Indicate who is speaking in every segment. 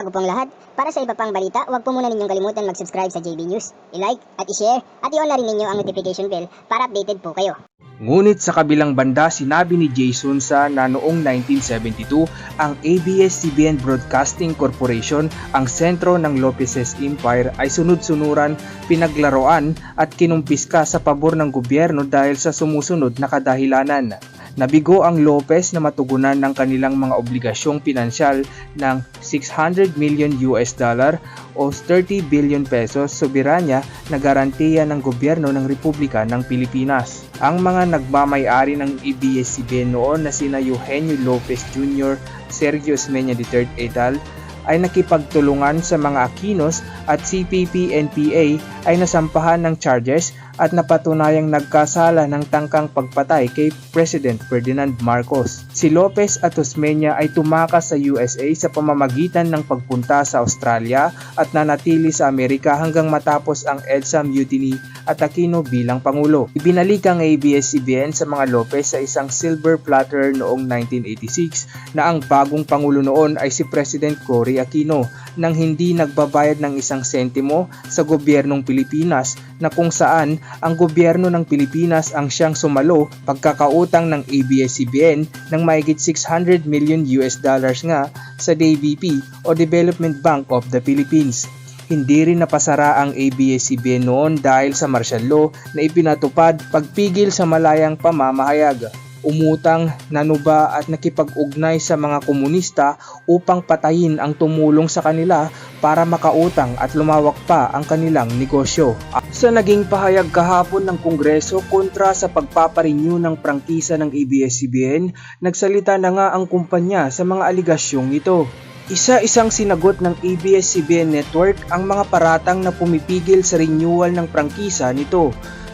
Speaker 1: Bago pong lahat, para sa iba pang balita, huwag po muna ninyong kalimutan mag-subscribe sa JB News, i-like at i-share at i-on na rin ninyo ang notification bell para updated po kayo.
Speaker 2: Ngunit sa kabilang banda, sinabi ni Jason sa na noong 1972, ang ABS-CBN Broadcasting Corporation, ang sentro ng Lopez's Empire, ay sunod-sunuran, pinaglaruan at kinumpiska sa pabor ng gobyerno dahil sa sumusunod na kadahilanan. Nabigo ang Lopez na matugunan ng kanilang mga obligasyong pinansyal ng $600 million o 30 billion pesos soberanya na garantiya ng gobyerno ng Republika ng Pilipinas. Ang mga nagmamay-ari ng ABS-CBN noon na sina Eugenio Lopez Jr., Sergio Osmeña III et al. Ay nakipagtulungan sa mga Aquinos at CPP-NPA ay nasampahan ng charges at napatunayang nagkasala ng tangkang pagpatay kay President Ferdinand Marcos. Si Lopez at Osmeña ay tumakas sa USA sa pamamagitan ng pagpunta sa Australia at nanatili sa Amerika hanggang matapos ang EDSA Mutiny at Aquino bilang Pangulo. Ibinalik ang ABS-CBN sa mga Lopez sa isang silver platter noong 1986 na ang bagong Pangulo noon ay si President Cory Aquino nang hindi nagbabayad ng isang sentimo sa gobyernong Pilipinas na kung saan ang gobyerno ng Pilipinas ang siyang sumalo pagkakautang ng ABS-CBN ng mahigit $600 million nga sa DBP o Development Bank of the Philippines. Hindi rin napasara ang ABS-CBN noon dahil sa martial law na ipinatupad pagpigil sa malayang pamamahayag. Umutang, nanuba at nakipag-ugnay sa mga komunista upang patayin ang tumulong sa kanila para makautang at lumawak pa ang kanilang negosyo. Sa naging pahayag kahapon ng Kongreso kontra sa pagpaparenew ng prangkisa ng ABS-CBN, nagsalita na nga ang kumpanya sa mga aligasyong ito. Isa-isang sinagot ng ABS-CBN Network ang mga paratang na pumipigil sa renewal ng prangkisa nito.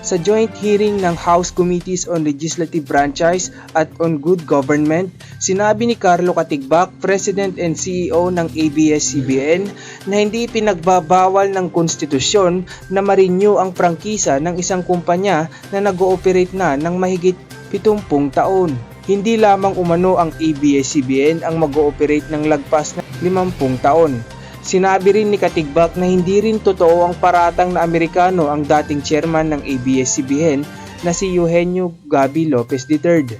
Speaker 2: Sa joint hearing ng House Committees on Legislative Branches at on Good Government, sinabi ni Carlo Katigbak, President and CEO ng ABS-CBN, na hindi pinagbabawal ng konstitusyon na ma-renew ang prangkisa ng isang kumpanya na nag-ooperate na ng mahigit 70 taon. Hindi lamang umano ang ABS-CBN ang mag-ooperate ng lagpas ng 50 taon. Sinabi rin ni Katigbak na hindi rin totoo ang paratang na Amerikano ang dating chairman ng ABS-CBN na si Eugenio Gaby Lopez III.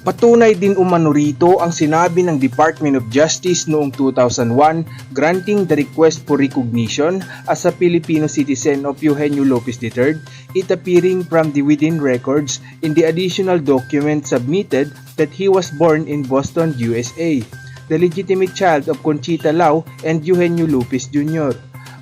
Speaker 2: Patunay din umano rito ang sinabi ng Department of Justice noong 2001 granting the request for recognition as a Filipino citizen of Eugenio Lopez III, it appearing from the within records in the additional document submitted that he was born in Boston, USA. The legitimate child of Conchita Lau and Eugenio Lopez Jr.,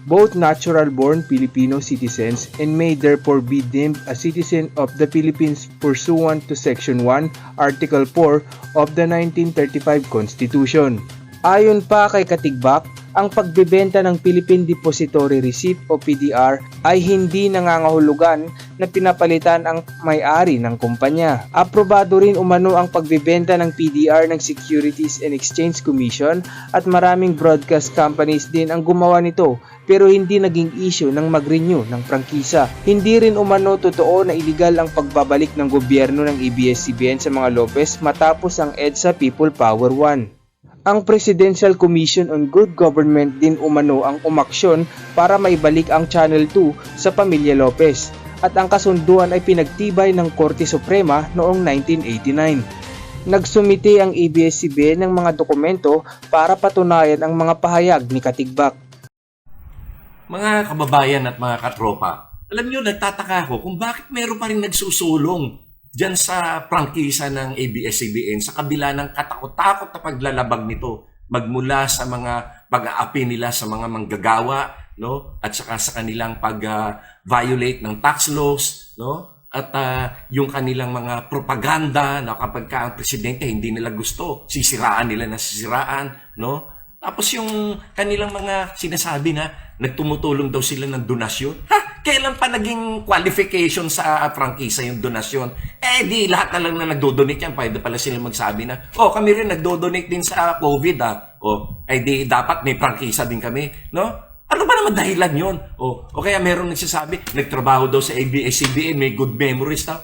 Speaker 2: both natural-born Filipino citizens and may therefore be deemed a citizen of the Philippines pursuant to Section 1, Article 4 of the 1935 Constitution. Ayon pa kay Katigbak, ang pagbebenta ng Philippine Depository Receipt o PDR ay hindi nangangahulugan na pinapalitan ang may-ari ng kumpanya. Aprobado rin umano ang pagbebenta ng PDR ng Securities and Exchange Commission at maraming broadcast companies din ang gumawa nito pero hindi naging issue ng mag-renew ng prangkisa. Hindi rin umano totoo na iligal ang pagbabalik ng gobyerno ng ABS-CBN sa mga Lopez matapos ang EDSA People Power 1. Ang Presidential Commission on Good Government din umano ang umaksyon para maibalik ang Channel 2 sa pamilya Lopez at ang kasunduan ay pinagtibay ng Korte Suprema noong 1989. Nagsumite ang ABS-CBN ng mga dokumento para patunayan ang mga pahayag ni Katigbak.
Speaker 3: Mga kababayan at mga katropa, alam nyo, nagtataka ako kung bakit meron pa rin nagsusulong diyan sa prangkisa ng ABS-CBN sa kabila ng katakot-takot na paglalabag nito magmula sa mga pag-aapi nila sa mga manggagawa, no, at saka sa kanilang pag-violate ng tax laws, no, at yung kanilang mga propaganda na kapag ang presidente hindi nila gusto, sisiraan nila na sisiraan, no. Tapos yung kanilang mga sinasabi na nagtumutulong daw sila ng donasyon. Kailan pa naging qualification sa prangkisa yung donasyon? Di lahat na lang na nagdo-donate yan. Pwede pala sila magsabi na, kami rin nagdo-donate din sa COVID di dapat may prangkisa din kami. No? Ano ba naman dahilan yun? O kaya meron nagsasabi, nagtrabaho daw sa ABS-CBN, may good memories daw.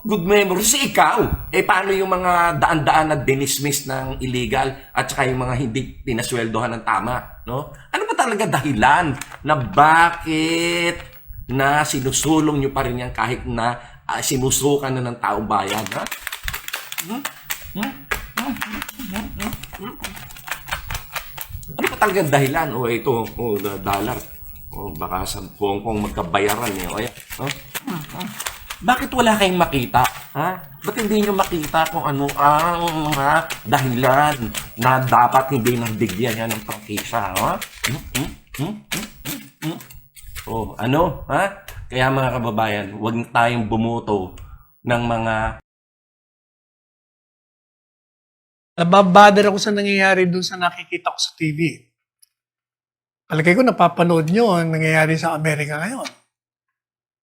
Speaker 3: Good memories, ikaw. Paano yung mga daan-daan na dinismiss ng illegal at saka yung mga hindi pinasweldohan ng tama? no? Ano ba talaga dahilan na bakit na sinusulong nyo pa rin yan kahit na sinusukan na ng taong bayan, ha? Ano ba talagang dahilan? Ito, dollar. Baka sa Hong Kong magkabayaran eh. Ayan, bakit wala kayong makita? Ha? Ba't hindi nyo makita kung ano ang mga dahilan na dapat hindi nang bigyan yan ng prangkisa? Ha? Ano? Ha? Kaya mga kababayan, huwag tayong bumuto ng mga...
Speaker 4: Nababother ako sa nangyayari doon sa nakikita ko sa TV. Palagay ko napapanood nyo ang nangyayari sa Amerika ngayon.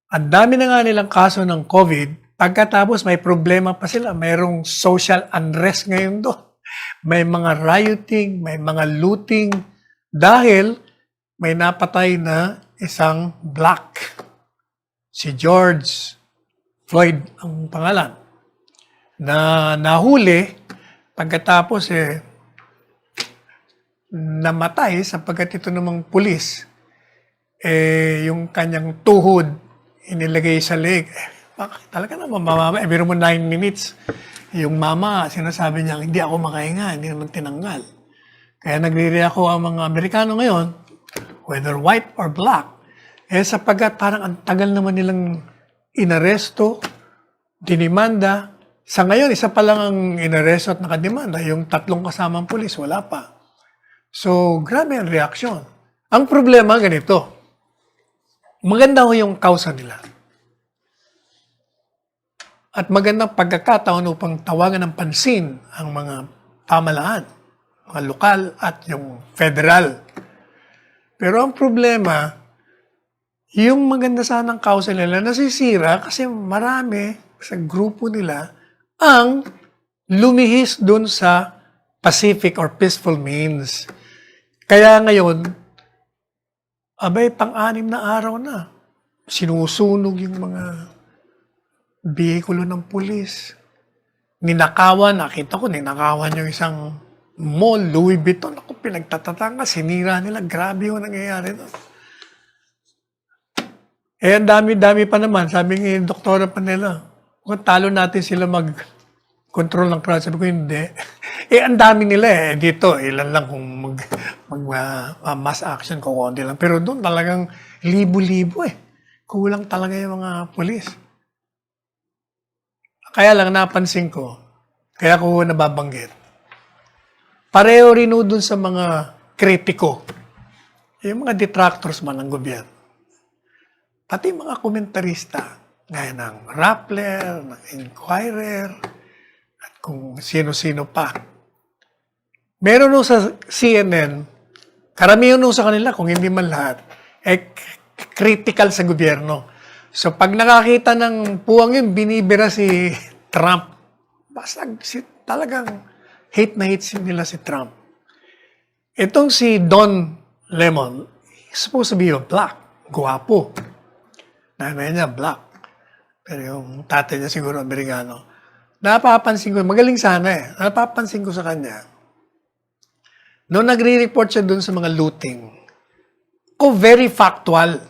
Speaker 4: Ang dami na nga nilang kaso ng COVID, pagkatapos may problema pa sila. Mayroong social unrest ngayon doon. May mga rioting, may mga looting, dahil may napatay na isang black. Si George Floyd ang pangalan. Na nahuli, pagkatapos namatay sapagkat ito namang pulis, yung kanyang tuhod inilagay sa leg. Talaga naman, biro mo 9 minutes. Yung mama, sinasabi niya, hindi ako makahinga, hindi naman tinanggal. Kaya nagre-react ako ang mga Amerikano ngayon, whether white or black, sapagkat parang ang tagal naman nilang inaresto, dinimanda. Sa ngayon, isa pa lang ang inaresto at nakadimanda, yung 3 kasamang pulis, wala pa. So, grabe ang reaksyon. Ang problema, ganito. Maganda ho yung kausa nila. At magandang pagkakataon upang tawagan ng pansin ang mga pamalaan, mga lokal at yung federal. Pero ang problema, yung maganda sanang kausa nila nasisira kasi marami sa grupo nila ang lumihis dun sa pacific or peaceful means. Kaya ngayon, pang-6 na araw na, sinusunog yung mga bihikulo ng pulis. Ninakawan, nakita ko, ninakawan yung isang mall, Louis Vuitton. Ako, pinagtatatanga, sinira nila. Grabe yung nangyayari doon. Ang dami-dami pa naman. Sabi ng doktora pa nila, kung talo natin sila mag-control ng crowd, sabi ko, hindi. Ang dami nila dito, ilan lang kung mass action, kukunti lang. Pero doon talagang libo-libo Kulang talaga yung mga pulis. Kaya lang napansin ko, kaya ko nababanggit. Pareho rin doon sa mga kritiko, yung mga detractors man ng gobyerno. Pati mga komentarista, gaya ng Rappler, ng Inquirer, at kung sino-sino pa. Meron nung sa CNN, karamihan nung sa kanila, kung hindi man lahat, critical sa gobyerno. So pag nakakita ng puwang yun, binibira si Trump. Basta talagang hate na hate nila si Trump. Itong si Don Lemon, supposed to be a black, guwapo. Nanay niya, black. Pero yung tatay niya siguro Amerikano. Napapansin ko, magaling sana napapansin ko sa kanya. Noong nagre-report siya dun sa mga looting, very factual.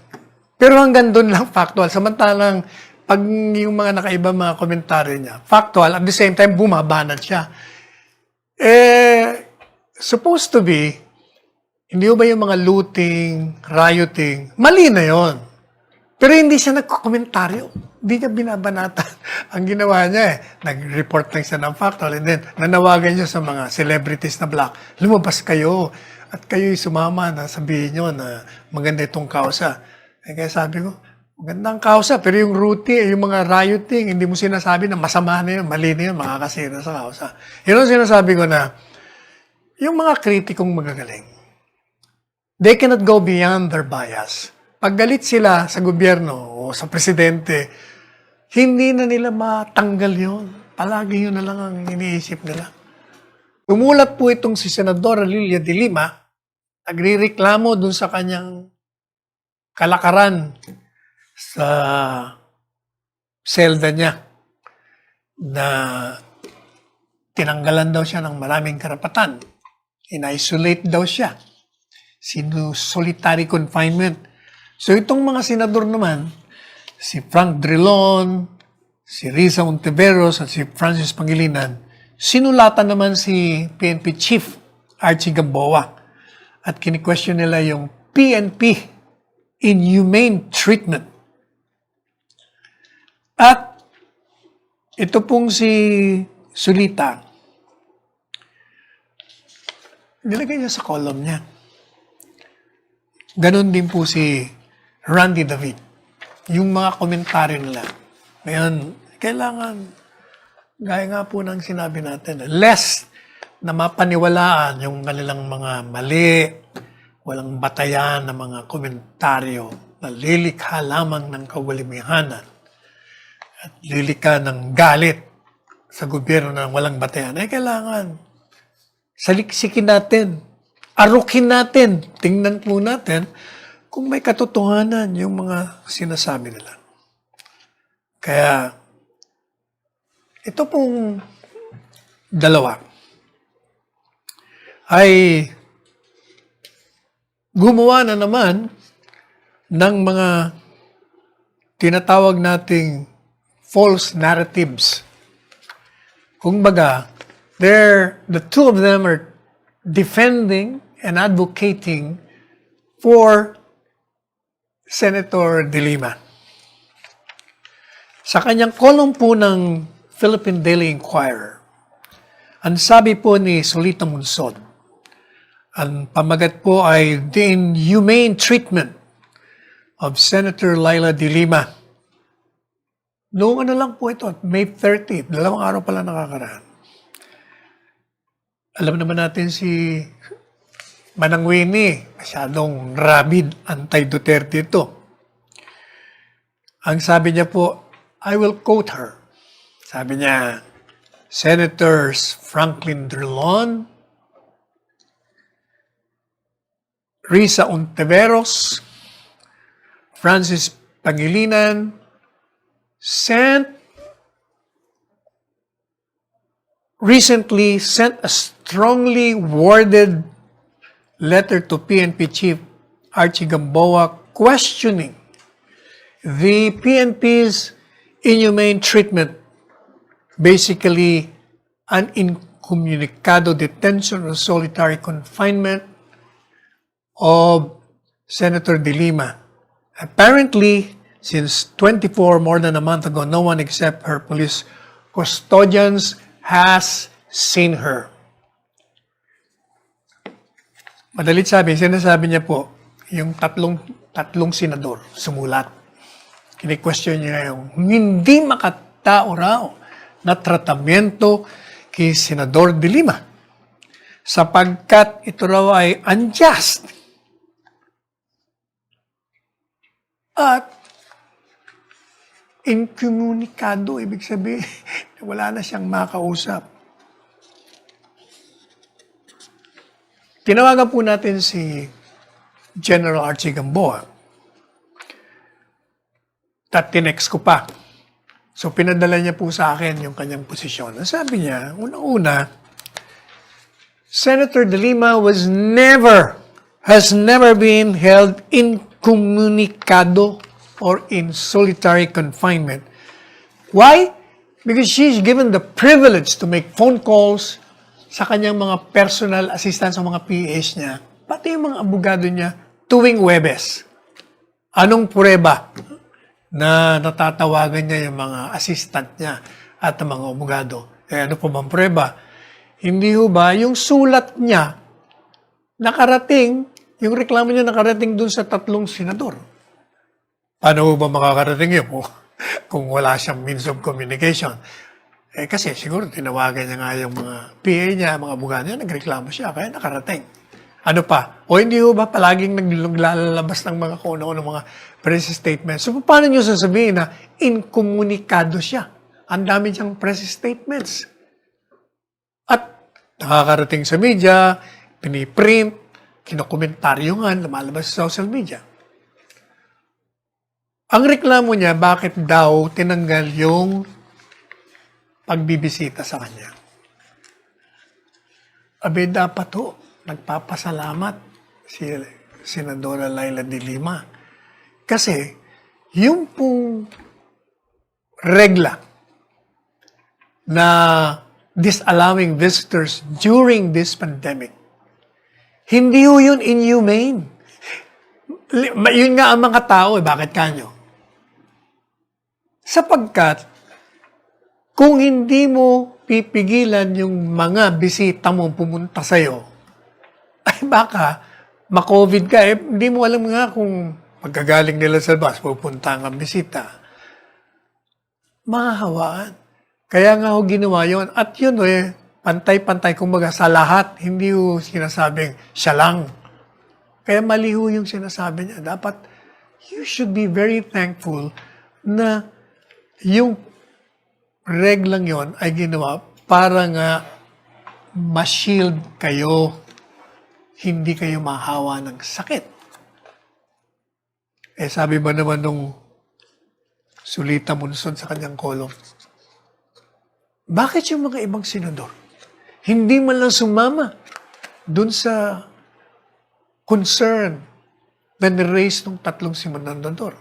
Speaker 4: Pero hanggang dun lang factual. Samantalang, pag yung mga nakaiba mga komentaryo niya, factual, at the same time, bumabanat siya. Supposed to be, hindi ba yung mga looting, rioting, mali na yon. Pero hindi siya nagkokomentaryo. Hindi niya binabanatan. Ang ginawa niya nag-report lang siya ng factual and then nanawagan niya sa mga celebrities na black, lumabas kayo at kayo'y sumama na sabihin niyo na maganda itong kausa. Kaya sabi ko, magandang kausa, pero yung routine, yung mga rioting, hindi mo sinasabi na masama na yun, mali na yun, makakasira sa kausa. Yun ang sinasabi ko na, yung mga kritikong magagaling, they cannot go beyond their bias. Pag galit sila sa gobyerno o sa presidente, hindi na nila matanggal yun. Palagi yun na lang ang iniisip nila. Tumulat po itong si Senadora Lilia de Lima, nagrireklamo dun sa kanyang kalakaran sa selda niya na tinanggalan daw siya ng maraming karapatan. In-isolate daw siya. solitary confinement. So itong mga senador naman, si Frank Drilon, si Risa Ontiveros at si Francis Pangilinan, sinulatan naman si PNP Chief Archie Gamboa at kini-question nila yung PNP inhumane treatment. At ito pong si Sulita, nilagay niya sa column niya. Ganon din po si Randy David. Yung mga komentaryo nila. Ngayon, kailangan, gaya nga po ng sinabi natin, less na mapaniwalaan yung kanilang mga mali, walang batayan na mga komentaryo na lilikha lamang ng kawalimihanan at lilikha ng galit sa gobyerno ng walang batayan. Kailangan saliksikin natin, arukin natin, tingnan po natin kung may katotohanan yung mga sinasabi nila. Kaya, ito pong dalawa ay gumawa na naman ng mga tinatawag nating false narratives. Kung baga, the two of them are defending and advocating for Senator De Lima. Sa kanyang column po ng Philippine Daily Inquirer, ang sabi po ni Solita Munsod, ang pamagat po ay The Inhumane Treatment of Senator Laila De Lima. Noong lang po ito, May 30, 2 araw pala nakakaraan. Alam naman natin si Manang Winnie, masyadong rabid, anti-Duterte ito. Ang sabi niya po, I will quote her. Sabi niya, Senators Franklin Drilon, Risa Ontiveros, Francis Pangilinan, recently sent a strongly worded letter to PNP Chief Archie Gamboa questioning the PNP's inhumane treatment, basically an incommunicado detention or solitary confinement of Senator De Lima. Apparently, since 24, more than a month ago, no one except her police custodians has seen her. Madalit sabi, sinasabi niya po, yung tatlong senador sumulat. Kini-question niya yung hindi makatao raw na tratamento kay Senador De Lima sapagkat ito raw ay unjust. At incommunicado, ibig sabihin, wala na siyang makausap. Tinawagan po natin si General Archie Gamboa. At tinext ko pa. So pinadala niya po sa akin yung kanyang posisyon. Sabi niya, unang-una, Senator De Lima has never been held incommunicado or in solitary confinement. Why? Because she's given the privilege to make phone calls sa kanyang mga personal assistants o mga PAs niya, pati yung mga abogado niya, tuwing Huwebes. Anong pureba na natatawagan niya yung mga assistant niya at ang mga abogado? Ano po bang pureba? Hindi ho ba yung sulat niya nakarating, yung reklamo niya nakarating dun sa 3 senador? Paano ba makakarating yun kung wala siyang means of communication? Kasi siguro tinawagan niya nga yung mga PA niya, mga abogado niya, nagreklamo siya, kaya nakarating. Ano pa? O hindi ba palaging naglalabas ng mga kung ano mga press statements? So paano niyo sasabihin na incommunicado siya? Ang dami siyang press statements. At nakakarating sa media, piniprint, kinokomentaryongan, lumalabas sa social media. Ang reklamo niya, bakit daw tinanggal yung pagbibisita sa kanya? Abe, dapat ho, nagpapasalamat si Senadora Laila de Lima. Kasi, yung pong regla na disallowing visitors during this pandemic, hindi ho yun inhumane. Yun nga ang mga tao, bakit kanyo? Sapagkat, kung hindi mo pipigilan yung mga bisita mo pumunta sa'yo, ay baka ma-COVID ka. Hindi mo alam nga kung pagkagaling nila sa bus, pupunta ang bisita. Mahahawaan. Kaya nga ho ginawa yun. At yun pantay-pantay, kumbaga sa lahat, hindi ho sinasabing siya lang. Kaya mali ho yung sinasabi niya. Dapat, you should be very thankful na yung reglang yon ay ginawa para nga ma-shield kayo, hindi kayo mahawa ng sakit. Sabi ba naman nung Sulita Munsod sa kanyang kolong, bakit yung mga ibang senador hindi man lang sumama dun sa concern na ni-raise ng tatlong senador?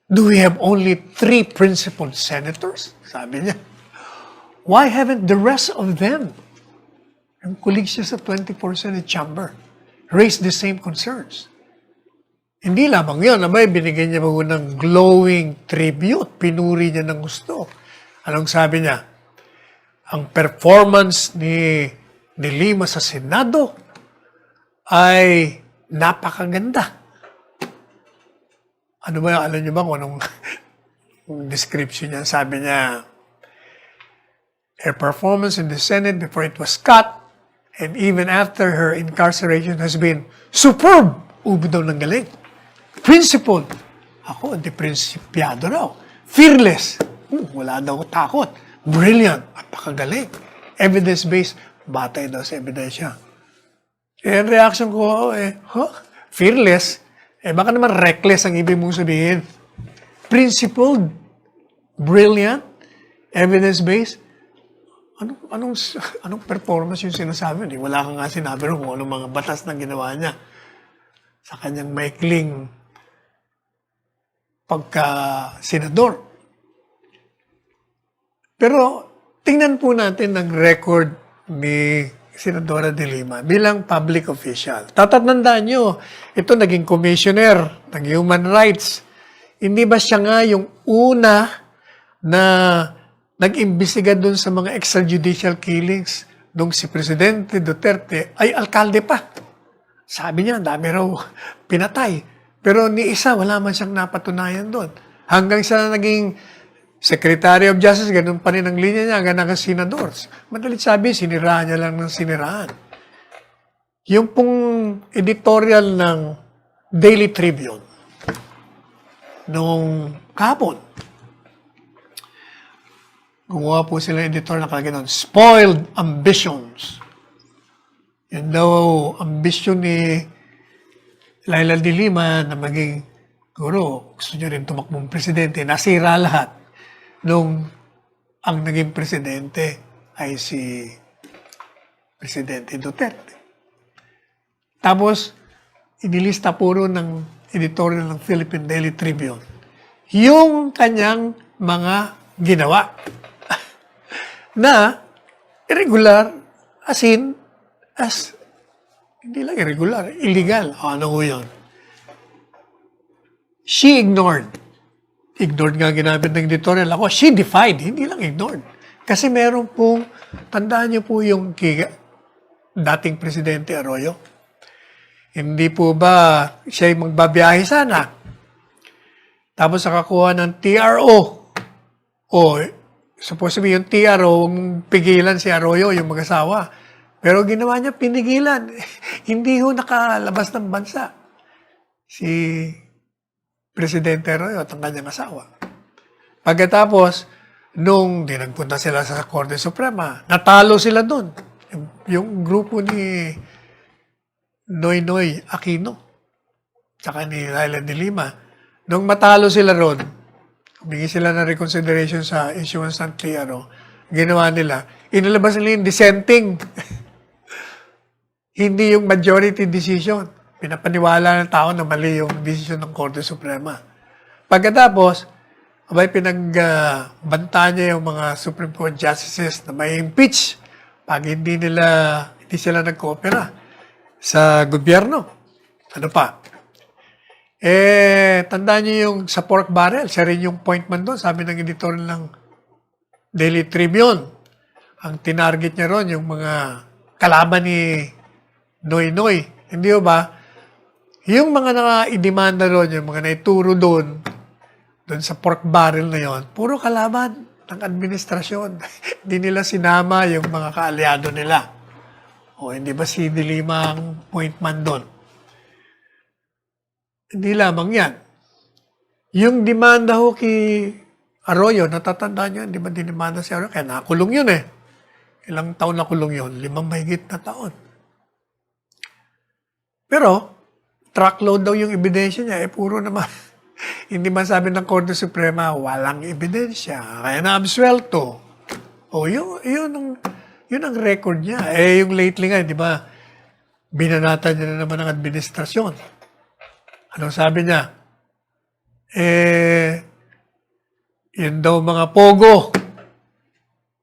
Speaker 4: Do we have only 3 principal senators? Sabi niya. Why haven't the rest of them, yung colleagues niya sa 24th Senate Chamber, raised the same concerns? Hindi lamang yun, binigyan niya mo ng glowing tribute. Pinuri niya ng gusto. Anong sabi niya? Ang performance ni Lima sa Senado ay napakaganda. Ano ba, alam niyo ba kung anong description niya? Sabi niya, her performance in the Senate before it was cut and even after her incarceration has been superb. Ubo daw ng galing. Principled. Ako, anti-prinsipyado raw. Fearless. Wala daw takot. Brilliant. Napakagaling. Evidence-based. Batay daw sa ebidensya. Ang reaction ko, fearless. Baka naman reckless ang ibig mong sabihin. Principled. Brilliant. Evidence-based. Anong performance yung sinasabi? Wala ka nga sinabi rin kung anong mga batas na ginawa niya sa kanyang maikling pagka-senador. Pero tingnan po natin ang record ni Senadora de Lima bilang public official. Tatatandaan nyo, ito naging commissioner ng human rights. Hindi ba siya nga yung una na nag-imbestiga dun sa mga extrajudicial killings nung si Presidente Duterte ay alkalde pa? Sabi niya, dami raw pinatay. Pero ni isa, wala man siyang napatunayan doon. Hanggang sa naging Secretary of Justice, ganun pa rin ang linya niya, hanggang naging senadors. Madalit sabi, siniraan niya lang ng siniraan. Yung pong editorial ng Daily Tribune, nung kahapon, gumawa po sila editor na kalagay doon, Spoiled Ambitions. Yun daw, ambisyon ni Laila de Lima na maging, guro, gusto niyo rin tumakbong presidente, nasira lahat nung ang naging presidente ay si Presidente Duterte. Tapos, inilista puro ng editorial ng Philippine Daily Tribune yung kanyang mga ginawa na irregular, hindi lang irregular, illegal. Ano ho yun? She ignored. Ignored nga ginamit ng editorial ako. She defied, hindi lang ignored. Kasi meron pong, tandaan niyo po yung dating Presidente Arroyo. Hindi po ba siya magbabiyahe sana? Tapos nakakuha ng TRO. Supposed to be yung TRO, pigilan si Arroyo, yung mag-asawa. Pero ginawa niya, pinigilan. Hindi ho nakalabas ng bansa si Presidente Arroyo at ang kanyang asawa. Pagkatapos, nung nagpunta sila sa Korte Suprema, natalo sila doon. Yung grupo ni Noynoy Aquino, tsaka ni Laila de Lima, nung matalo sila ron, humingi sila ng reconsideration sa issuance ng TRO, ginawa nila, inilabas nila yung dissenting. Hindi yung majority decision. pinapaniwala ng tao na mali yung desisyon ng Korte Suprema. Pagkatapos, abay pinagbanta niya yung mga Supreme Court justices na may impeach pag hindi sila nag-coopera sa gobyerno. Ano pa? Tandaan niyo yung sa pork barrel, siya rin yung point man doon, sabi ng editor ng Daily Tribune. Ang tinarget niya ron, yung mga kalaban ni Noy Noy. Hindi ba? Yung mga naka-idemanda ron, yung mga naituro doon sa pork barrel na yon, puro kalaban ng administrasyon. Hindi nila sinama yung mga kaalyado nila. O hindi ba si Dilima ang point man doon? Hindi lamang yan. Yung demanda ho kay Arroyo, natatandaan nyo, di ba dinimanda si Arroyo? Kaya nakulong yun eh. Ilang taon nakulong yun? 5 mahigit na taon. Pero, truckload daw yung ebidensya niya, puro naman. Hindi man sabi ng Korte Suprema, walang ebidensya. Kaya na-absuelto. O, yun ang record niya. Yung lately nga, di ba, binanatan niya na naman ng administrasyon. Anong sabi niya? Yun daw mga pogo.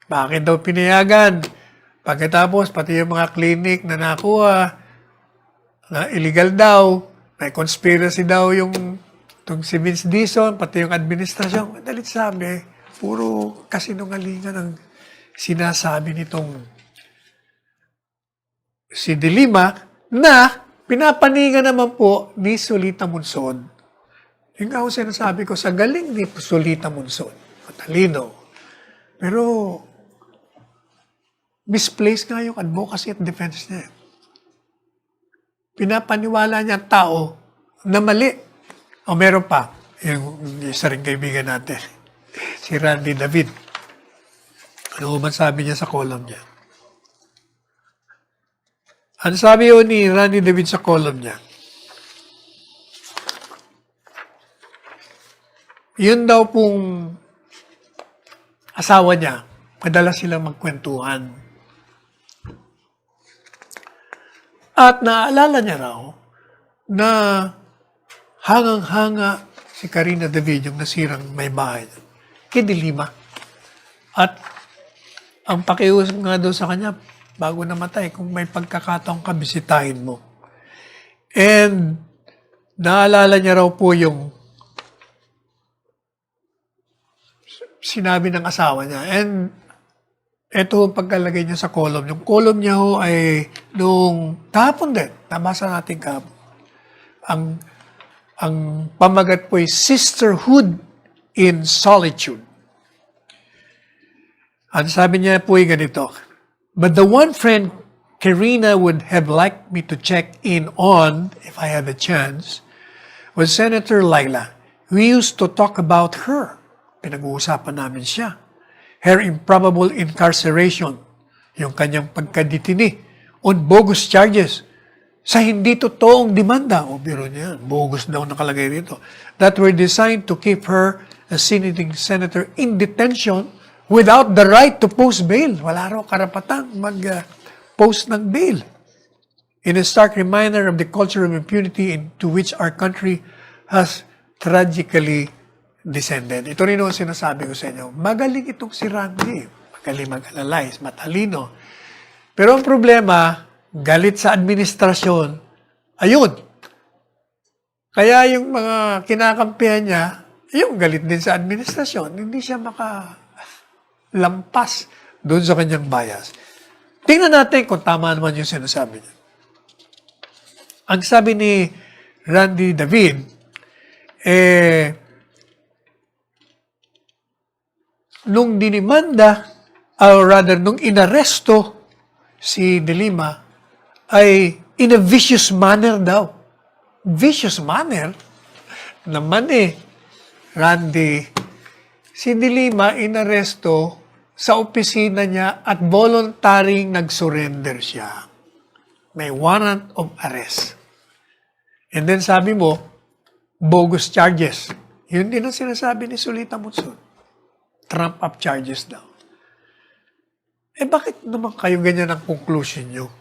Speaker 4: Bakit daw pinayagan? Pagkatapos, pati yung mga clinic na nakuha, na illegal daw, may conspiracy daw yung si Vince Dizon, pati yung administrasyon. Madalit sabi, puro kasinungalingan ang sinasabi nitong si De Lima na pinapaningan naman po ni Solita Munsod. Yung nga ako sinasabi ko, sa galing ni Solita Munsod, matalino. Pero, misplaced nga yung advocacy at defense niya. Pinapaniwala niya ang tao na mali. O meron pa, yung isa rin kaibigan natin, si Randy David. Ano man sabi niya sa column niya? Ano sabi yun ni Randy David sa column niya? Yun daw pong asawa niya, madalas silang magkwentuhan. At naalala niya raw na hangang-hanga si Karina David, yung nasirang may bahay, kay De Lima. At ang pakiusap nga daw sa kanya, bago namatay, kung may pagkakataong ka, bisitahin mo. And naalala niya raw po yung sinabi ng asawa niya. And ito ang pagkalagay niya sa column. Yung column niya ho ay nung kahapon din. Nabasa natin kahapon. Ang pamagat po ay Sisterhood in Solitude. Ang sabi niya po ay ganito. But the one friend Karina would have liked me to check in on, if I had a chance, was Senator Laila. We used to talk about her. Pinag-uusapan namin siya. Her improbable incarceration, yung kanyang pagkaditini on bogus charges sa hindi totoong demanda. O biro niya, bogus daw nakalagay rito. That were designed to keep her, a sitting senator, in detention without the right to post bail. Wala raw karapatang mag-post ng bail. In a stark reminder of the culture of impunity into which our country has tragically descended. Ito rin ang sinasabi ko sa inyo. Magaling itong si Randy. Magaling mag-analyze, matalino. Pero ang problema, galit sa administrasyon, ayun. Kaya yung mga kinakampihan niya, yung galit din sa administrasyon, hindi siya makalampas doon sa kanyang bias. Tingnan natin kung tama naman yung sinasabi niya. Ang sabi ni Randy David, nung dinimanda, or rather, nung inaresto si De Lima, ay in a vicious manner daw. Vicious manner? Naman Randy, si De Lima inaresto sa opisina niya at voluntarying nag-surrender siya. May warrant of arrest. And then sabi mo, bogus charges. Yun din ang sinasabi ni Solita Munsod. Trump-up charges daw. Bakit naman kayo ganyan ang conclusion nyo?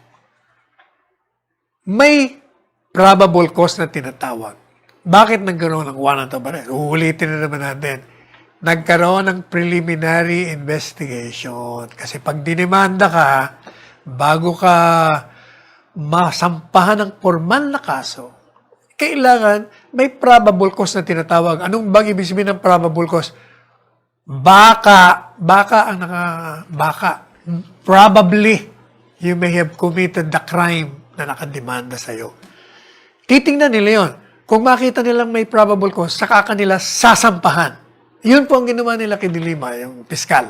Speaker 4: May probable cause na tinatawag. Bakit nagkaroon ng warrant of arrest? Uulitin na naman natin. Nagkaroon ng preliminary investigation. Kasi pag dinimanda ka, bago ka masampahan ng formal na kaso, kailangan may probable cause na tinatawag. Anong bang ibig sabihin ng probable cause? Baka probably you may have committed the crime na nakademanda sa'yo. Titingnan nila yon. Kung makita nilang may probable cause, saka kanila sasampahan. Yun po ang ginawa nila kay De Lima, yung piskal.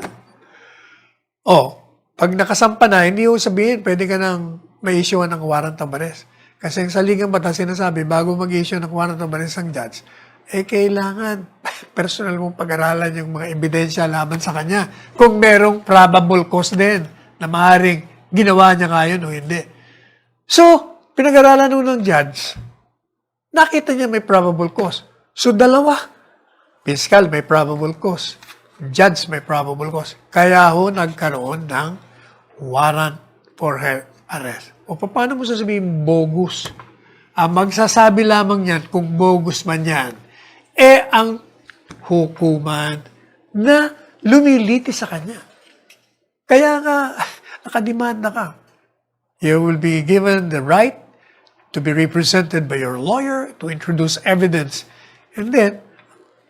Speaker 4: Pag nakasampa na, hindi ko sabihin, pwede ka nang may-issue ng warrant of arrest. Kasi sa ligang batas sinasabi, bago mag-issue ng warrant of arrest ang judge, kailangan personal mong pag-aralan yung mga ebidensya laban sa kanya. Kung merong probable cause din na maaaring ginawa niya ngayon o hindi. So, pinag-aralan nun ng judge, nakita niya may probable cause. So, dalawa. Piskal may probable cause. Judge may probable cause. Kaya ho nagkaroon ng warrant for her arrest. O paano mo sasabihin bogus? Ang magsasabi lamang yan kung bogus man yan, ang hukuman na lumiliti sa kanya. Kaya nga, nakademanda ka. You will be given the right to be represented by your lawyer to introduce evidence. And then,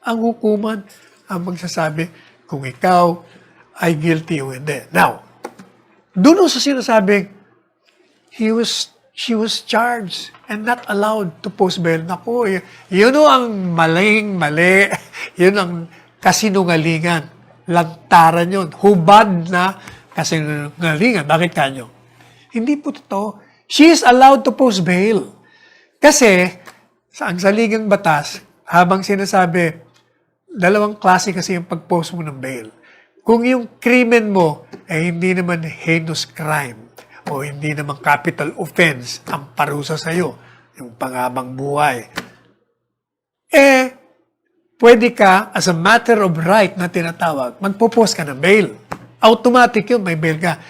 Speaker 4: ang hukuman ang magsasabi kung ikaw ay guilty o hindi. Now, doon sa sinasabing she was charged and not allowed to post bail. Naku, yun ang mali. Yun ang kasinungalingan. Lantaran yun. Hubad na kasinungalingan. Bakit kanyo? Hindi po totoo. She is allowed to post bail. Kasi, sa saligang batas, habang sinasabi, dalawang klase kasi yung pag-post mo ng bail. Kung yung krimen mo ay hindi naman heinous crime o hindi naman capital offense ang parusa sa'yo, yung panghabang buhay, pwede ka, as a matter of right na tinatawag, magpo-post ka ng bail. Automatic yun, may bail ka.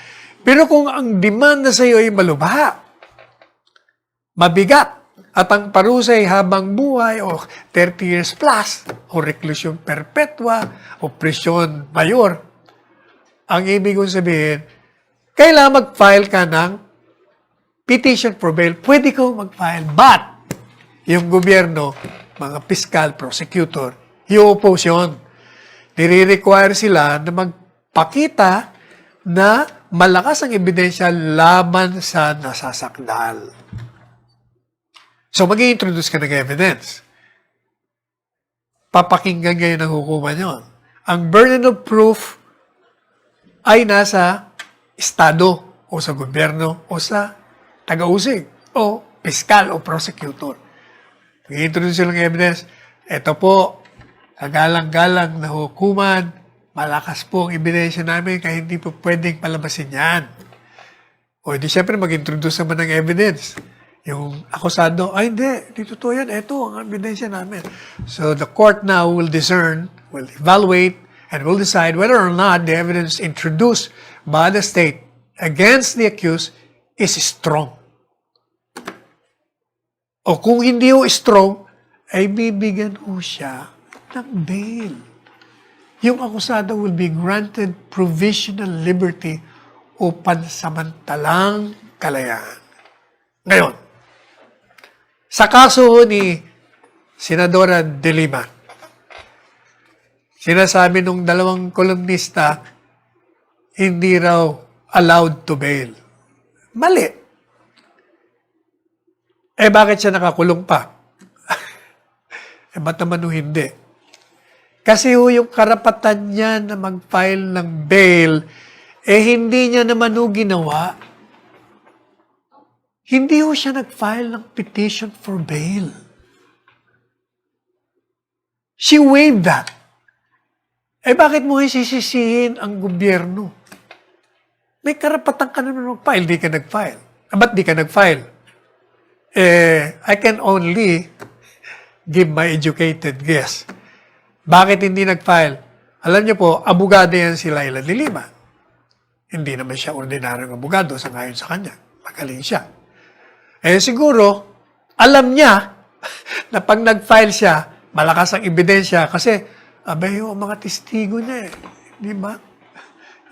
Speaker 4: Pero kung ang demand na sa'yo ay malubha, mabigat, at ang parusa ay habang buhay o 30 years plus o reclusion perpetua o prisyon mayor, ang ibig kong sabihin, kailangan mag-file ka ng petition for bail. Pwede ko mag-file. But, yung gobyerno, mga fiscal, prosecutor, i-oppose yun. Nire-require sila na magpakita na malakas ang ebidensya laban sa nasasakdal. So, mag-i-introduce ka ng evidence. Papakinggan kayo ng hukuman yun. Ang burden of proof ay nasa estado o sa gobyerno o sa taga-usig o piskal o prosecutor. Mag-i-introduce sila ng evidence. Ito po, kagalang-galang na hukuman, malakas po ang ebidensya namin kaya hindi po pwedeng palabasin yan. O di syempre mag-introduce naman ng evidence. Yung akusado, hindi totoo yan, ito ang ebidensya namin. So the court now will discern, will evaluate, and will decide whether or not the evidence introduced by the state against the accused is strong. O kung hindi ho strong, ay bibigyan ho siya ng bail. Yung akusado will be granted provisional liberty o pansamantalang kalayaan. Ngayon, sa kaso ni Senadora De Lima, sinasabi nung dalawang kolumnista, hindi raw allowed to bail. Mali. Bakit siya nakakulong pa? Ba't naman hindi? Kasi yung karapatan niya na mag-file ng bail, hindi niya naman ginawa. Hindi siya nag-file ng petition for bail. She waived that. Bakit mo sisisihin ang gobyerno? May karapatan ka naman mag-file, di ka nag-file. Ba't di ka nag-file? I can only give my educated guess. Bakit hindi nag-file? Alam niyo po, abogado yan si Laila De Lima. Hindi naman siya ordinaryong abogado sa ngayon sa kanya. Magaling siya. Siguro, alam niya na pag nag-file siya, malakas ang ebidensya kasi abay yung mga testigo niya eh. Di ba?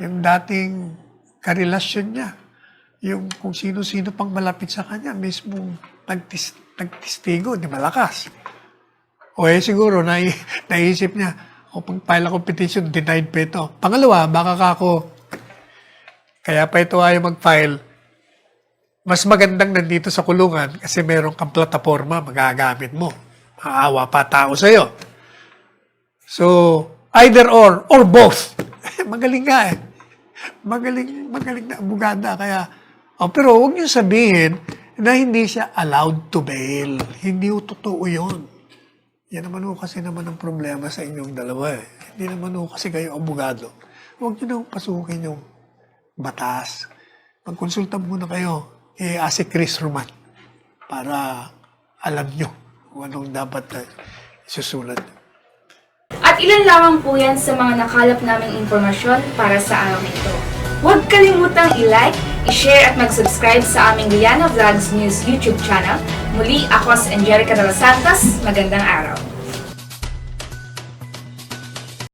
Speaker 4: Yung dating karelasyon niya, yung kung sino-sino pang malapit sa kanya, mismo nagtestigo, di malakas. O siguro, naisip niya, o pag file ako petition, denied pa ito. Pangalawa, baka kaya pa ito ayaw mag-file, mas magandang nandito sa kulungan kasi meron kang plataforma magagamit mo. Maawa pa tao sa'yo. So, either or both. Magaling ka eh. Magaling na abogada. Kaya, pero huwag niyo sabihin na hindi siya allowed to bail. Hindi totoo yun. Yan naman kasi ang problema sa inyong dalawa eh. Hindi naman kasi kayo abogado. Huwag niyo nang pasukin yung batas. Magkonsulta muna kayo si Chris Roman para alam nyo kung anong dapat isusulat.
Speaker 5: At ilan lamang po yan sa mga nakalap naming impormasyon para sa araw na ito. Huwag kalimutang i-like, i-share at mag-subscribe sa aming Liana Vlogs News YouTube channel. Muli, ako si Angelica de los Santos. Magandang araw.